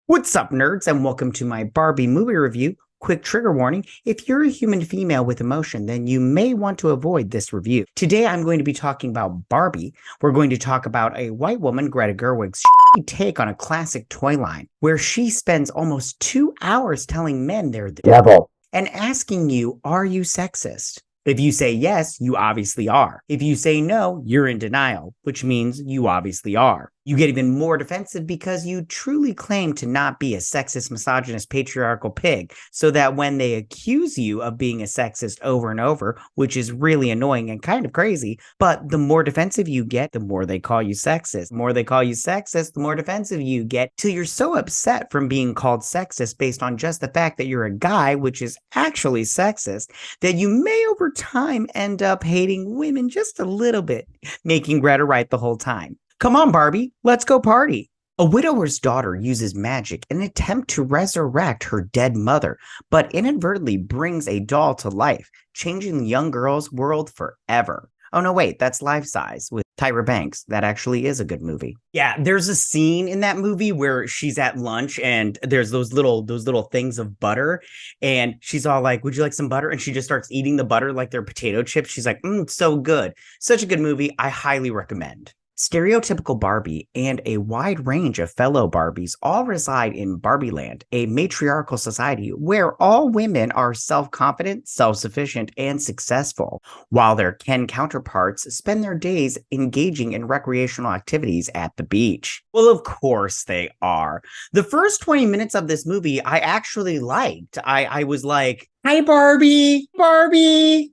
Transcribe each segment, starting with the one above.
What's up, nerds, and welcome to my Barbie movie review. Quick trigger warning, if you're a human female with emotion, then you may want to avoid this review. Today, I'm going to be talking about Barbie. We're going to talk about a white woman, Greta Gerwig's take on a classic toy line, where she spends almost 2 hours telling men they're the devil and asking you, are you sexist? If you say yes, you obviously are. If you say no, you're in denial, which means you obviously are. You get even more defensive because you truly claim to not be a sexist, misogynist, patriarchal pig, so that when they accuse you of being a sexist over and over, which is really annoying and kind of crazy, but the more defensive you get, the more they call you sexist. The more they call you sexist, the more defensive you get, till you're so upset from being called sexist based on just the fact that you're a guy, which is actually sexist, that you may over time end up hating women just a little bit, making Greta right the whole time. Come on, Barbie, let's go party. A widower's daughter uses magic in an attempt to resurrect her dead mother, but inadvertently brings a doll to life, changing the young girl's world forever. Oh no, wait, that's Life Size with Tyra Banks. That actually is a good movie. Yeah, there's a scene in that movie where she's at lunch and there's those little things of butter, and she's all like, "Would you like some butter?" And she just starts eating the butter like they're potato chips. She's like, so good. Such a good movie. I highly recommend. Stereotypical Barbie and a wide range of fellow Barbies all reside in Barbie Land, a matriarchal society where all women are self-confident, self-sufficient, and successful, while their Ken counterparts spend their days engaging in recreational activities at the beach. Well, of course they are. The first 20 minutes of this movie I actually liked. I was like, "Hi, Barbie, Barbie,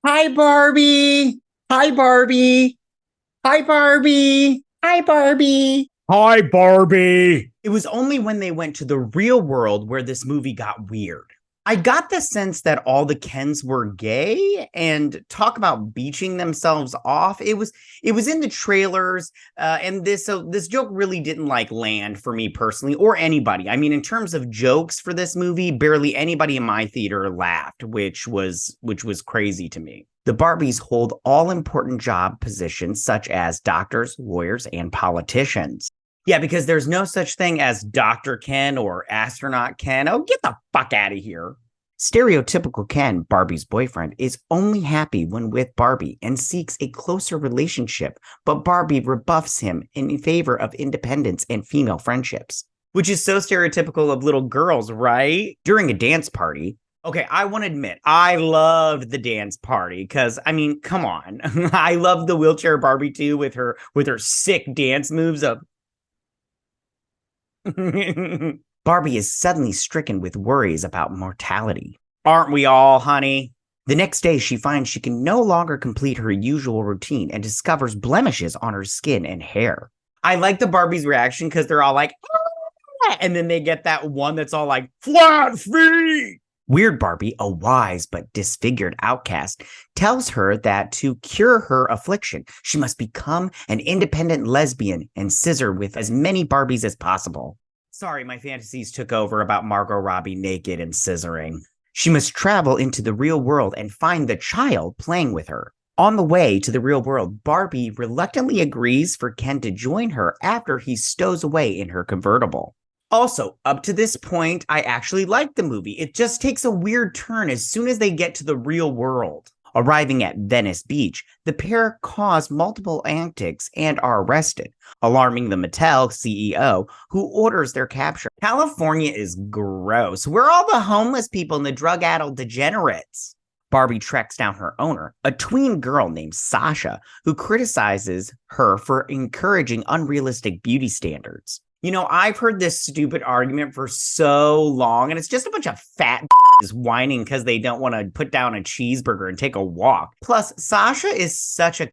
hi, Barbie, hi, Barbie. Hi, Barbie. Hi, Barbie. Hi, Barbie. It was only when they went to the real world where this movie got weird. I got the sense that all the Kens were gay, and talk about beaching themselves off. It was in the trailers, and this joke really didn't land for me personally or anybody. I mean, in terms of jokes for this movie, barely anybody in my theater laughed, which was crazy to me. The Barbies hold all important job positions such as doctors, lawyers, and politicians. Yeah, because there's no such thing as Dr. Ken or Astronaut Ken. Oh, get the fuck out of here. Stereotypical Ken, Barbie's boyfriend, is only happy when with Barbie and seeks a closer relationship, but Barbie rebuffs him in favor of independence and female friendships. Which is so stereotypical of little girls, right? During a dance party, okay, I want to admit, I loved the dance party because, I mean, come on. I love the wheelchair Barbie too with her sick dance moves of. Barbie is suddenly stricken with worries about mortality. Aren't we all, honey? The next day, she finds she can no longer complete her usual routine and discovers blemishes on her skin and hair. I like the Barbie's reaction because they're all like, "Ah!" And then they get that one that's all like, "Flat feet!" Weird Barbie, a wise but disfigured outcast, tells her that to cure her affliction, she must become an independent lesbian and scissor with as many Barbies as possible. Sorry, my fantasies took over about Margot Robbie naked and scissoring. She must travel into the real world and find the child playing with her. On the way to the real world, Barbie reluctantly agrees for Ken to join her after he stows away in her convertible. Also, up to this point, I actually liked the movie. It just takes a weird turn as soon as they get to the real world. Arriving at Venice Beach, the pair cause multiple antics and are arrested, alarming the Mattel CEO, who orders their capture. California is gross. We're all the homeless people and the drug-addled degenerates. Barbie tracks down her owner, a tween girl named Sasha, who criticizes her for encouraging unrealistic beauty standards. You know, I've heard this stupid argument for so long, and it's just a bunch of fat whining because they don't want to put down a cheeseburger and take a walk. Plus, Sasha is such a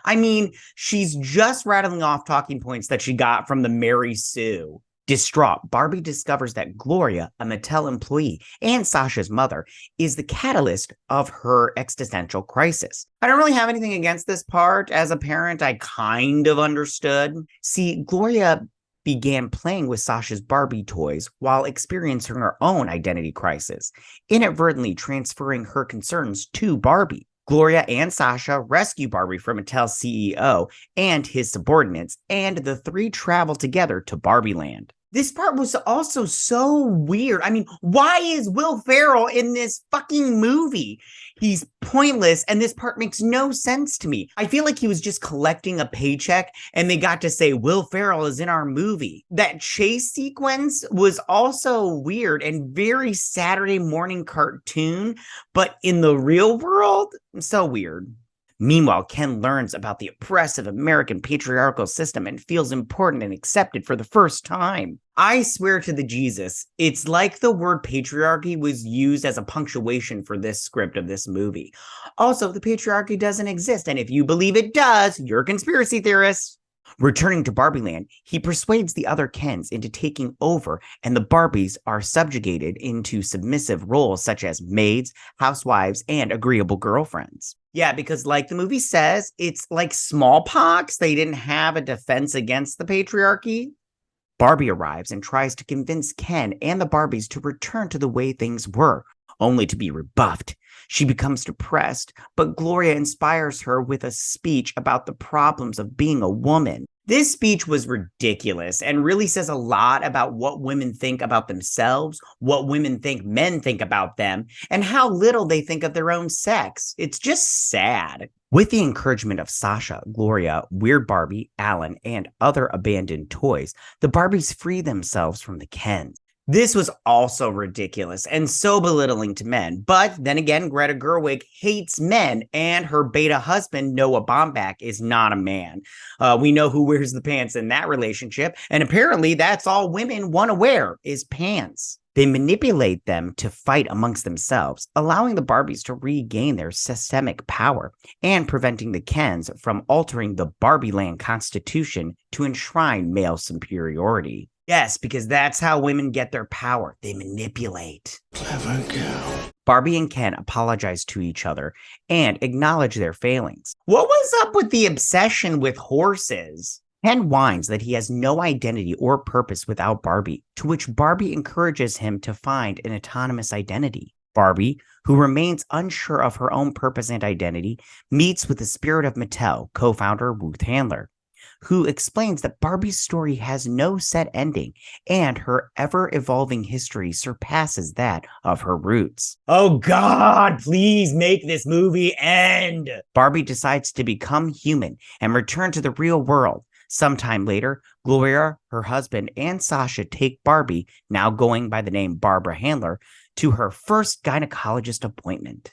I mean, she's just rattling off talking points that she got from the Mary Sue. Distraught, Barbie discovers that Gloria, a Mattel employee and Sasha's mother, is the catalyst of her existential crisis. I don't really have anything against this part. As a parent, I kind of understood. See, Gloria began playing with Sasha's Barbie toys while experiencing her own identity crisis, inadvertently transferring her concerns to Barbie. Gloria and Sasha rescue Barbie from Mattel's CEO and his subordinates, and the three travel together to Barbie Land. This part was also so weird. I mean, why is Will Ferrell in this fucking movie? He's pointless, and this part makes no sense to me. I feel like he was just collecting a paycheck, and they got to say, Will Ferrell is in our movie. That chase sequence was also weird and very Saturday morning cartoon, but in the real world, so weird. Meanwhile, Ken learns about the oppressive American patriarchal system and feels important and accepted for the first time. I swear to the Jesus, it's like the word patriarchy was used as a punctuation for this script of this movie. Also, the patriarchy doesn't exist, and if you believe it does, you're a conspiracy theorist. Returning to Barbie Land, he persuades the other Kens into taking over, and the Barbies are subjugated into submissive roles such as maids, housewives, and agreeable girlfriends. Yeah, because like the movie says, it's like smallpox. They didn't have a defense against the patriarchy. Barbie arrives and tries to convince Ken and the Barbies to return to the way things were, only to be rebuffed. She becomes depressed, but Gloria inspires her with a speech about the problems of being a woman. This speech was ridiculous and really says a lot about what women think about themselves, what women think men think about them, and how little they think of their own sex. It's just sad. With the encouragement of Sasha, Gloria, Weird Barbie, Alan, and other abandoned toys, the Barbies free themselves from the Kens. This was also ridiculous and so belittling to men. But then again, Greta Gerwig hates men, and her beta husband, Noah Baumbach, is not a man. We know who wears the pants in that relationship, and apparently that's all women want to wear is pants. They manipulate them to fight amongst themselves, allowing the Barbies to regain their systemic power and preventing the Kens from altering the Barbie Land Constitution to enshrine male superiority. Yes, because that's how women get their power. They manipulate. Clever girl. Barbie and Ken apologize to each other and acknowledge their failings. What was up with the obsession with horses? Ken whines that he has no identity or purpose without Barbie, to which Barbie encourages him to find an autonomous identity. Barbie, who remains unsure of her own purpose and identity, meets with the spirit of Mattel, co-founder Ruth Handler, who explains that Barbie's story has no set ending and her ever-evolving history surpasses that of her roots. Oh God, please make this movie end! Barbie decides to become human and return to the real world. Sometime later, Gloria, her husband, and Sasha take Barbie, now going by the name Barbara Handler, to her first gynecologist appointment.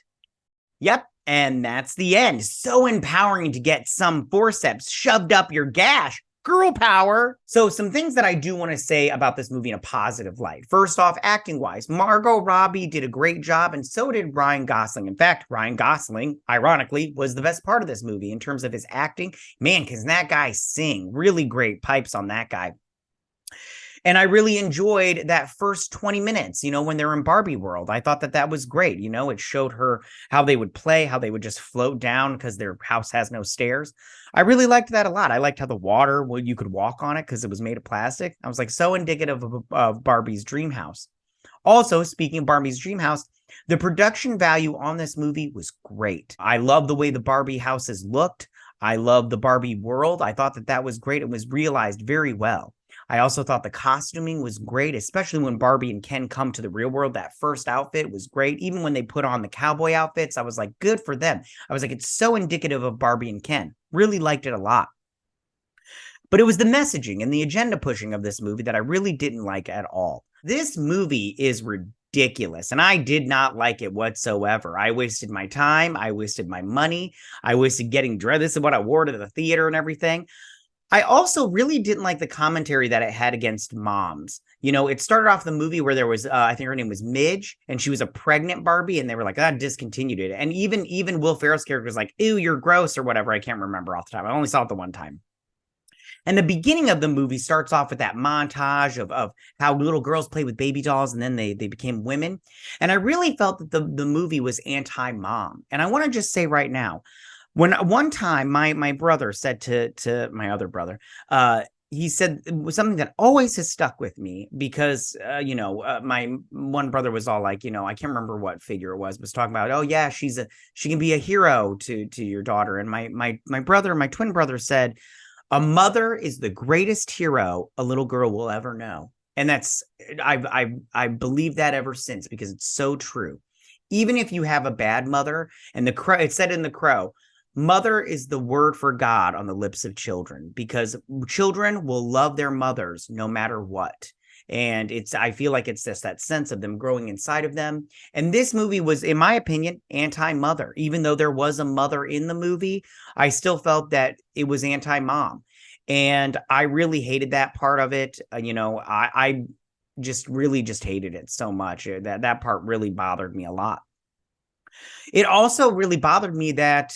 Yep. And that's the end. So empowering to get some forceps shoved up your gash. Girl power. So some things that I do want to say about this movie in a positive light. First off, acting wise, Margot Robbie did a great job, and so did Ryan Gosling. In fact, Ryan Gosling, ironically, was the best part of this movie in terms of his acting. Man, can that guy sing? Really great pipes on that guy. And I really enjoyed that first 20 minutes, when they're in Barbie world. I thought that that was great. It showed her how they would play, how they would just float down because their house has no stairs. I really liked that a lot. I liked how the water, you could walk on it because it was made of plastic. I was like, so indicative of Barbie's dream house. Also, speaking of Barbie's dream house, the production value on this movie was great. I love the way the Barbie houses looked. I love the Barbie world. I thought that that was great. It was realized very well. I also thought the costuming was great, especially when Barbie and Ken come to the real world. That first outfit was great. Even when they put on the cowboy outfits, I was like, good for them. I was like, it's so indicative of Barbie and Ken. Really liked it a lot. But it was the messaging and the agenda pushing of this movie that I really didn't like at all. This movie is ridiculous, and I did not like it whatsoever. I wasted my time. I wasted my money. I wasted getting dressed. This is what I wore to the theater and everything. I also really didn't like the commentary that it had against moms. It started off the movie where there was, I think her name was Midge, and she was a pregnant Barbie, and they were like, discontinued it. And even Will Ferrell's character was like, ew, you're gross, or whatever. I can't remember off the top. I only saw it the one time. And the beginning of the movie starts off with that montage of how little girls play with baby dolls, and then they became women. And I really felt that the movie was anti-mom. And I want to just say right now, when one time my brother said to my other brother, he said it was something that always has stuck with me because, my one brother was all like, I can't remember what figure it was talking about, oh yeah, she can be a hero to your daughter. And my twin brother said, a mother is the greatest hero a little girl will ever know. And that's I believe that ever since, because it's so true. Even if you have a bad mother, and the Crow, it said in The Crow, mother is the word for God on the lips of children, because children will love their mothers no matter what. And I feel like it's just that sense of them growing inside of them. And this movie was, in my opinion, anti-mother. Even though there was a mother in the movie, I still felt that it was anti-mom. And I really hated that part of it. I just really just hated it so much. That part really bothered me a lot. It also really bothered me that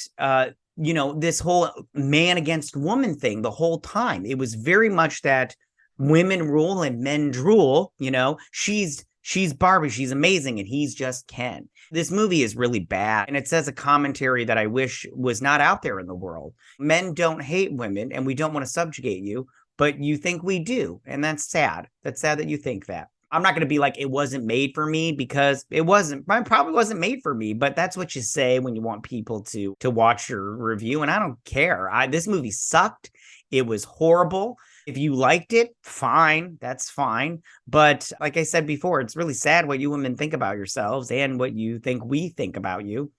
this whole man against woman thing the whole time. It was very much that women rule and men drool. She's Barbie, she's amazing, and he's just Ken. This movie is really bad, and it says a commentary that I wish was not out there in the world. Men don't hate women, and we don't want to subjugate you, but you think we do, and that's sad. That's sad that you think that. I'm not going to be like, it wasn't made for me, because it probably wasn't made for me, but that's what you say when you want people to watch your review, and I don't care. This movie sucked. It was horrible. If you liked it, fine, that's fine. But like I said before, it's really sad what you women think about yourselves and what you think we think about you.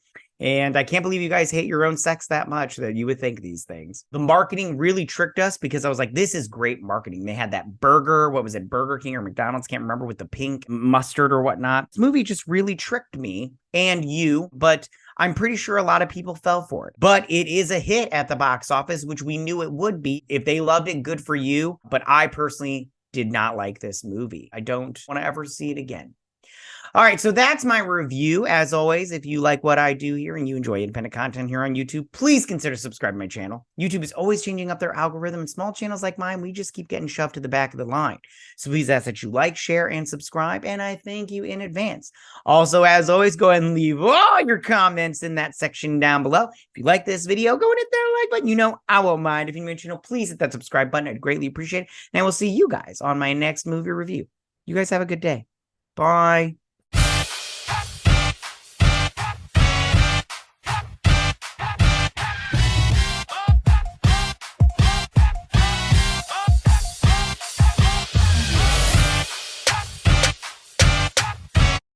And I can't believe you guys hate your own sex that much that you would think these things. The marketing really tricked us, because I was like, this is great marketing. They had that burger, what was it, Burger King or McDonald's, can't remember, with the pink mustard or whatnot. This movie just really tricked me and you, but I'm pretty sure a lot of people fell for it. But it is a hit at the box office, which we knew it would be. If they loved it, good for you. But I personally did not like this movie. I don't want to ever see it again. All right, so that's my review. As always, if you like what I do here and you enjoy independent content here on YouTube, please consider subscribing to my channel. YouTube is always changing up their algorithm, and small channels like mine, we just keep getting shoved to the back of the line. So please ask that you like, share, and subscribe, and I thank you in advance. Also, as always, go ahead and leave all your comments in that section down below. If you like this video, go and hit that like button. I won't mind. If you're new to the channel, please hit that subscribe button. I'd greatly appreciate it. And I will see you guys on my next movie review. You guys have a good day. Bye.